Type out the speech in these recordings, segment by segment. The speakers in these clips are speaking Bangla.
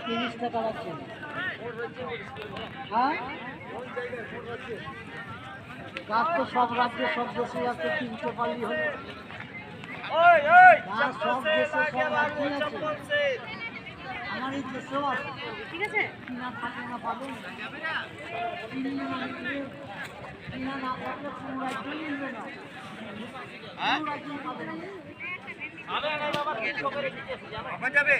30 টাকা রাখছেন। হ্যাঁ, গাছ তো সব রাজ্যে সব দেশে আছে, কিনতে পারলি হলো। গাছ সব দেশে সব রাজ্যেই আছে, আমার এই দেশেও আছে। ঠিক আছে, কিনা থাকে না পাবেন, কিনা না থাকলে কোনো রাজ্যই মিলবে না, কোনো রাজ্যই পাবে না। যাবে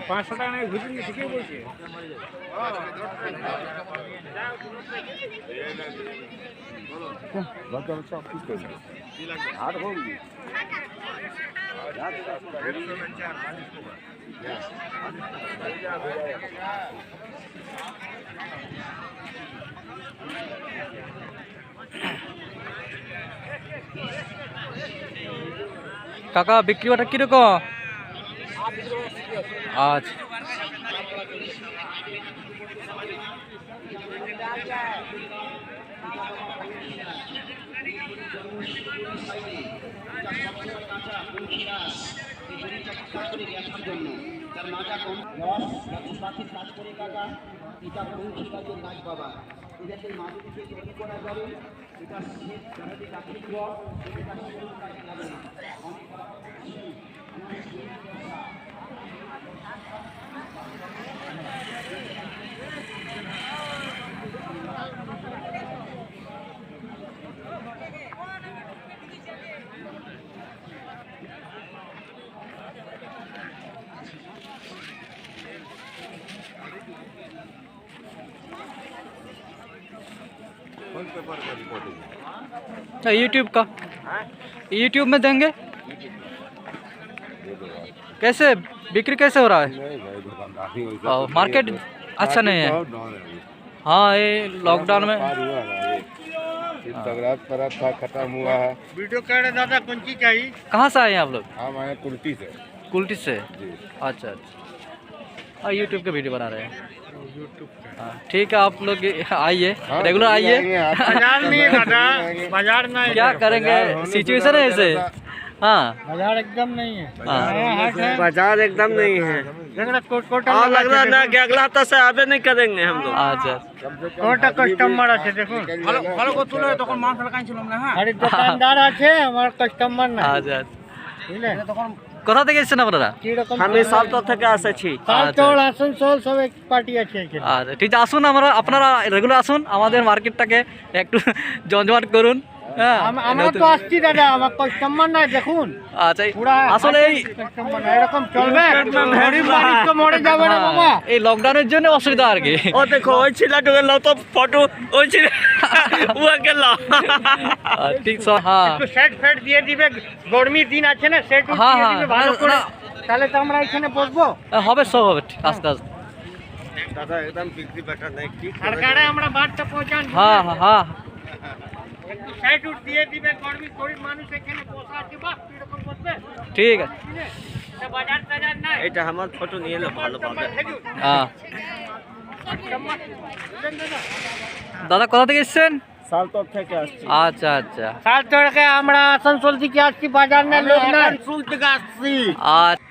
পাঁচশো টাকা নাকি ঘুষি ঠিকই বলছে। আর হোক কাকা বিক্রি বাটা কিরকম? আচ্ছা यूट्यूब में देंगे। कैसे बिक्री कैसे हो रहा है? मार्केट अच्छा नहीं है। हाँ, ये लॉकडाउन में खत्म हुआ है। वीडियो कर रहे दादा, कौन सी चाहिए? कहाँ से आए हैं आप लोग? हम आए कुल्टी से। कुल्टी से? अच्छा अच्छा, हाँ यूट्यूब का वीडियो बना रहे हैं। हाँ ठीक है, आप लोग आइए, रेगुलर आइए। बाजार नहीं है दादा, बाजार नहीं। क्या करेंगे, सिचुएशन है ऐसे। हाँ, बाजार एकदम नहीं है। बाजार एकदम नहीं है। और लग रहा ना कि अगला हफ्ता से आवे नहीं करेंगे हम लोग। अच्छा কোটা কাস্টমার আছে দেখুন, ভালো কত তুলে তখন মাছ লাগাইছিলাম না। হ্যাঁ, আরে দোকানদার আছে, আমার কাস্টমার না। আচ্ছা, বুঝলেন? তখন কোথা থেকে এসেছেন আপনারা? আমি সালতোর থেকে আসছি। সালতোর আসানসোল সব এক পার্টি আছে এখানে। আচ্ছা ঠিক আছে, আসুন, আপনারা রেগুলার আসুন, আমাদের মার্কেটটাকে একটু জমজমাট করুন। হ্যাঁ, আমরা তো আসছি দাদা, আমার কাস্টমার না দেখুন। আচ্ছা, আসলে এই কাস্টমার না, এরকম চলবে? গরিব মানুষ তো মরে যাবে না বাবা। এই লকডাউনের জন্য অসুবিধা আর কি। ও দেখো ওই ছেলেটা গেল তো ফটো, ওই ছেলে ও গেল। ঠিক আছে, হ্যাঁ একটু সেট ফেট দিয়ে দিবে, গরমির দিন আছে না, সেট হ্যাঁ দিয়ে হ্যাঁ দিবে ভালো করে, তাহলে তো আমরা এখানে বসবো। হবে, সব হবে আস্তে আস্তে। দাদা একদম বিক্রি বাটা নাই, কি সরকারে আমরা বার্তা পৌঁছান। হ্যাঁ হ্যাঁ হ্যাঁ, একটু সেট উঠ দিয়ে দিবে, গরিব মানুষ এখানে বসা আছে, বাহ এরকম বসবে। ঠিক আছে। বাজার টাজার নাই, এটা আমার ফটো নিয়ে এলে ভালো পাবে। হ্যাঁ দাদা, কোথা থেকে এসেছেন? সালতোর থেকে আসছি। আচ্ছা আচ্ছা, সালতোরকে আমরা আসানসোল থেকে আসছি, বাজার না লোক না, আসানসোল থেকে আসছি। আচ্ছা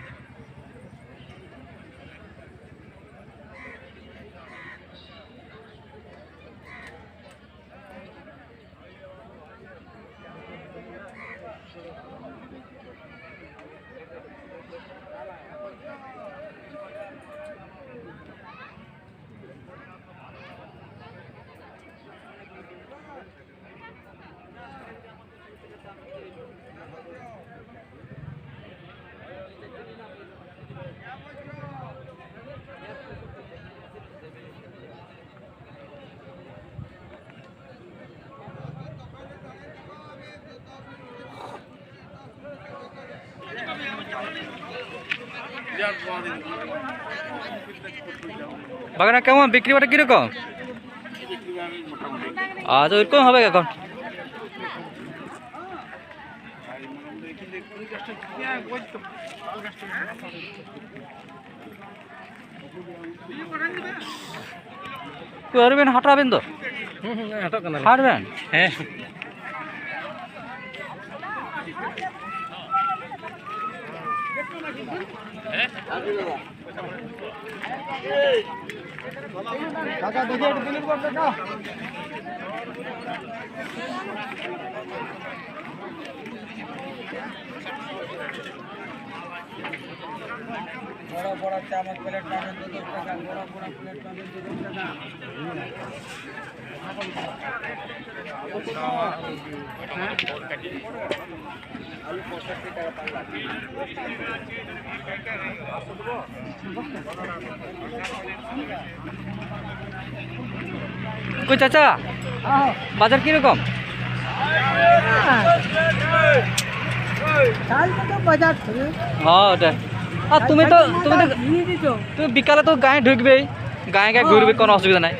বাগানে কেমন বিক্রি বাটা কিরকম? আচ্ছা, ওইরকম হবে এখন। করবেন হাঁটাবেন তো হাঁটবেন হ্যাঁ কাকা দেখি একটু দিলিপ করতে কাকা বড় বড় চামচ প্লেট পাবেন 2 টাকা বড় বড় প্লেট পাবেন 2 টাকা আলু 65 টাকা পাল্লা কই চাচা বাজার কিরকম হ্যাঁ ওটা আর তুমি তো তুমি বিকালে তো গায়ে ঢুকবেই গায়ে গায়ে ঘুরবে কোনো অসুবিধা নাই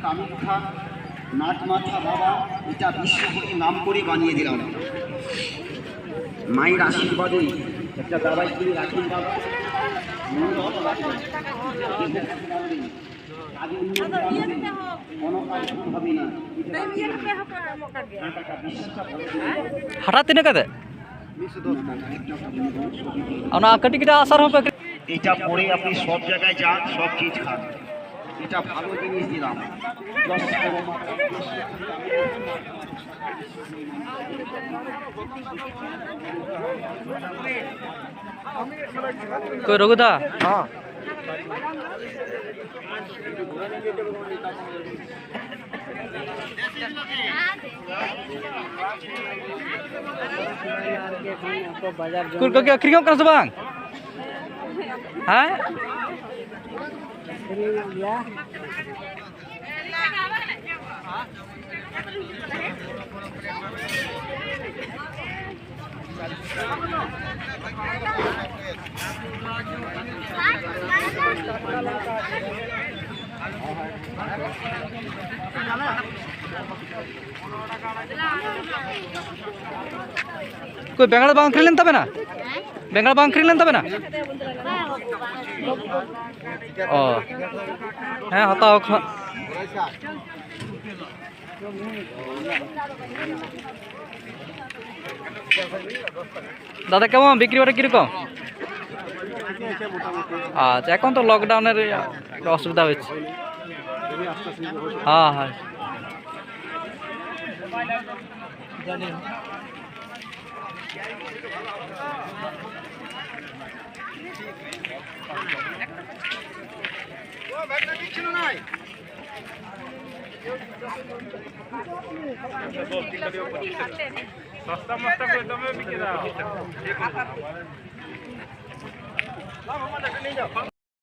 কামাখ্যা নাটমাথা বাবা এটা বিশ্বকবি নাম করে বানিয়ে দিলাম মায়ের আশীর্বাদে একটা দাবাই কিনে রাখেন বাবা हटा तीन कहते टिकट आसार हो এটা পরে আপনি সব জায়গায় যান সব চিজ খান এটা ভালো জিনিস দিলাম कोई रघुदा हाँ कुल क्या क्रिकेट कर सबंग हाँ कोई बेंगल बांग खरीद लेन तबे ना बेंगल बांग खरीद लेन तबे ना ओ हाँ हताओ दादा केमन बिक्री बाटा किरकम अच्छा এখন তো লকডাউনের অসুবিধা হচ্ছে হ্যাঁ হ্যাঁ জানি ও ব্যাগটা দিছিল নাই সস্তা মস্তা করে তুমি বিক্রি দাও